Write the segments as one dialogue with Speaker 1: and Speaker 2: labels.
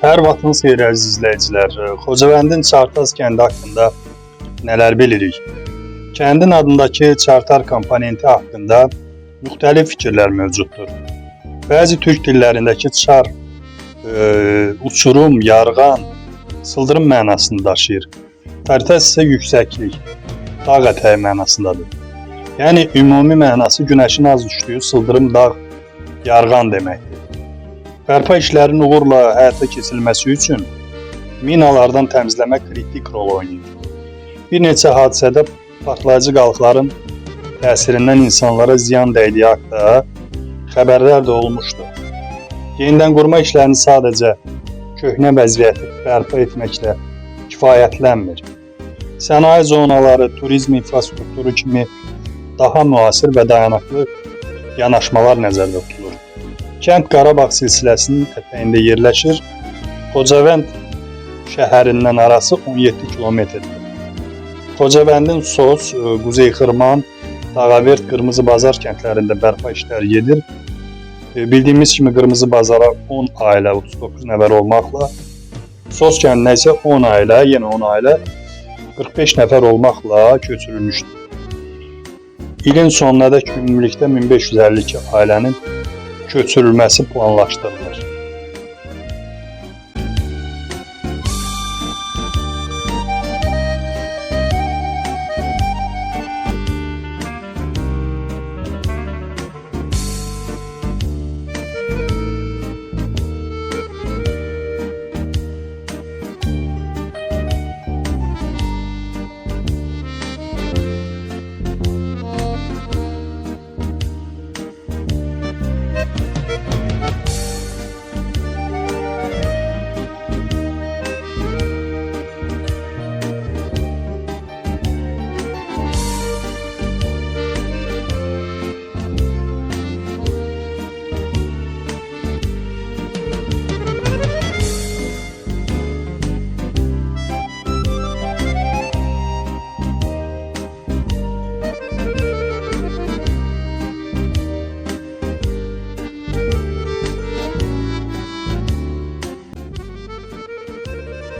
Speaker 1: Hər vaxtınız xeyir əziz izləyicilər. Xocavəndin Çartaz kəndi haqqında nələr bilirik? Kəndin adındakı Çartar komponenti haqqında müxtəlif fikirlər mövcuddur. Bəzi türk dillərindəki çar uçurum, yarğan, sıldırım mənasını daşıyır. Çartaz isə yüksəklik, dağ ətəyi mənasındadır. Yəni ümumi mənası günəşin az düşdüyü sıldırım dağ, yarğan deməkdir. Bərpa işlərinin uğurla həyata keçirilməsi üçün minalardan təmizləmək kritik rol oynayır. Bir neçə hadisədə partlayıcı qalıqların təsirindən insanlara ziyan dəydiyi haqda xəbərlər də olmuşdu. Yenidən qurma işlərini sadəcə köhnə vəziyyəti bərpa etməklə kifayətlənmir. Sənaye zonaları, turizm infrastrukturu kimi daha müasir və dayanıqlı yanaşmalar nəzərdə tutulur. Kənd Qarabağ silsiləsinin ətəyində yerləşir. Xocavənd şəhərindən arası 17 kilometrdir. Xocavəndin Sos, Quzeyxırman, Dağavert, Qırmızı Bazar kəndlərində bərpa işləri gedir. Bildiyimiz kimi Qırmızı Bazara 10 ailə, 39 nəfər olmaqla, Sos kəndinə isə 10 ailə, yenə 10 ailə, 45 nəfər olmaqla köçürülmüşdür. İlin sonuna dək ümumilikdə 1552 ailənin köçürülməsi planlaşdırılır.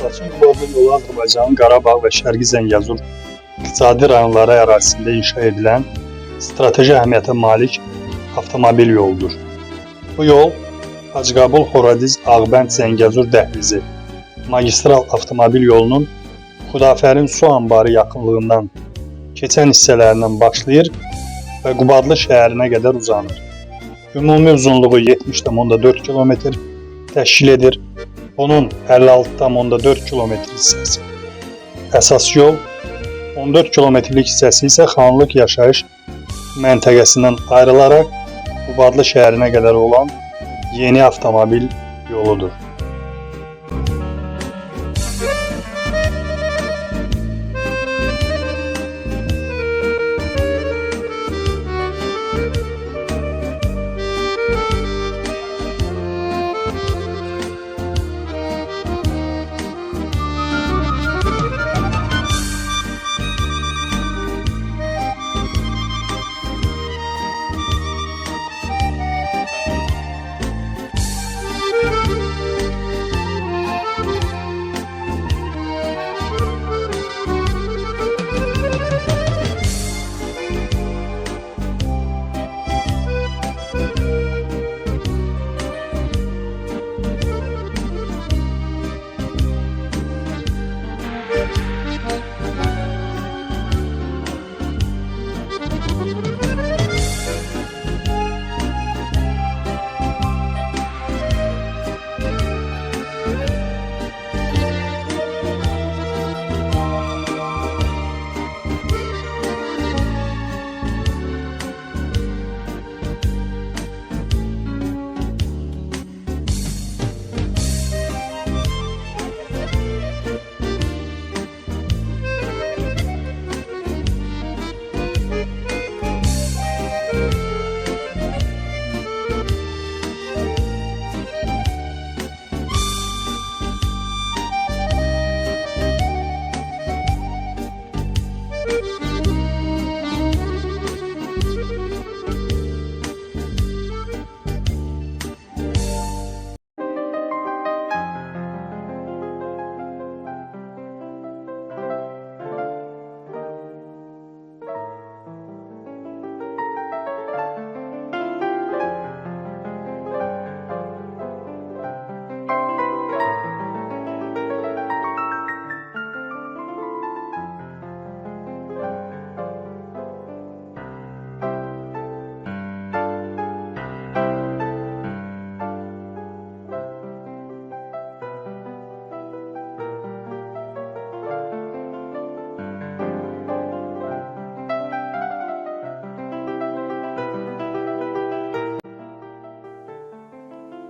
Speaker 1: Laçın yolu Azərbaycanın Qarabağ və Şərqi Zəngəzur iqtisadi rayonları ərazisində inşa edilən strateji əhəmiyyətə malik avtomobil yoludur. Bu yol Hacıqabul, Horadiz, Ağbənd, Zəngəzur dəhlizi magistral avtomobil yolunun Xudafərin su anbarı yaxınlığından keçən hissələrindən başlayır və Qubadlı şəhərinə qədər uzanır. Ümumi uzunluğu 70,4 km təşkil edir. Bunun 56,4 km hissəsi əsas yol, 14 kilometrlik hissəsi isə Xanlıq yaşayış məntəqəsindən ayrılaraq Qubadlı şəhərinə qədər olan yeni avtomobil yoludur.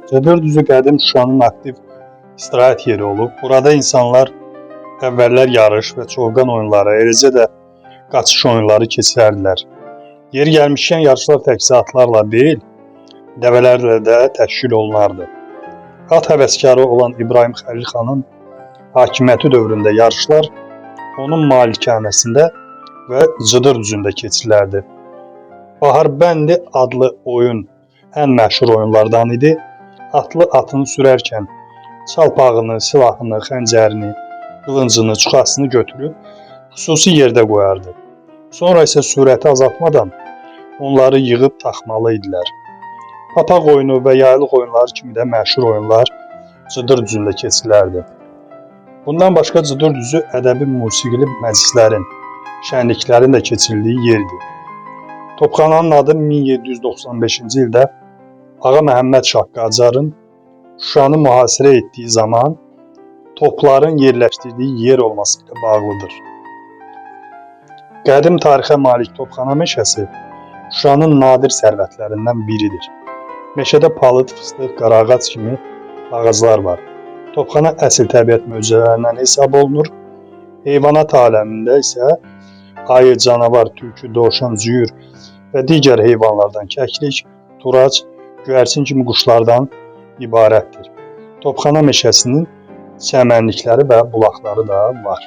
Speaker 1: Cıdır düzü qədim Şuşanın aktiv istirahət yeri olub. Burada insanlar əvvəllər yarış və çovqan oyunları, eləcə də qaçış oyunları keçirərdilər. Yeri gəlmişkən yarışlar təkcə atlarla deyil, dəvələrlə də təşkil olunardı. At həvəskarı olan İbrahim Xəlil xanın hakimiyyəti dövründə yarışlar onun malikanəsində və Cıdır düzündə keçirilərdi. Baharbəndi adlı oyun ən məşhur oyunlardan idi. Atlı atını sürərkən çalpağını, silahını, xəncərini, qılıncını, çuxasını götürüb xüsusi yerdə qoyardı. Sonra isə sürəti azaltmadan onları yığıb taxmalı idilər. Papaq oyunu və yaylıq oyunları kimi də məşhur oyunlar Cıdır düzündə keçirilərdi. Bundan başqa Cıdır düzü ədəbi musiqili məclislərin, şənliklərin də keçirildiyi yerdir. Topxananın adı 1795-ci ildə Ağa Məhəmməd Şah Qacarın Şuşanı mühasirə etdiyi zaman topların yerləşdirdiyi yer olması ilə bağlıdır. Qədim tarixə malik Topxana meşəsi Şuşanın nadir sərvətlərindən biridir. Meşədə palıd, fıstıq, qarağac kimi ağaclar var. Topxana əsl təbiət möcüzələrindən hesab olunur. Heyvanat aləmində isə ayı, canavar, tülkü, dovşan, züyür və digər heyvanlardan kəklik, turac, göyərçin kimi quşlardan ibarətdir. Topxana meşəsinin çəmənlikləri və bulaqları da var.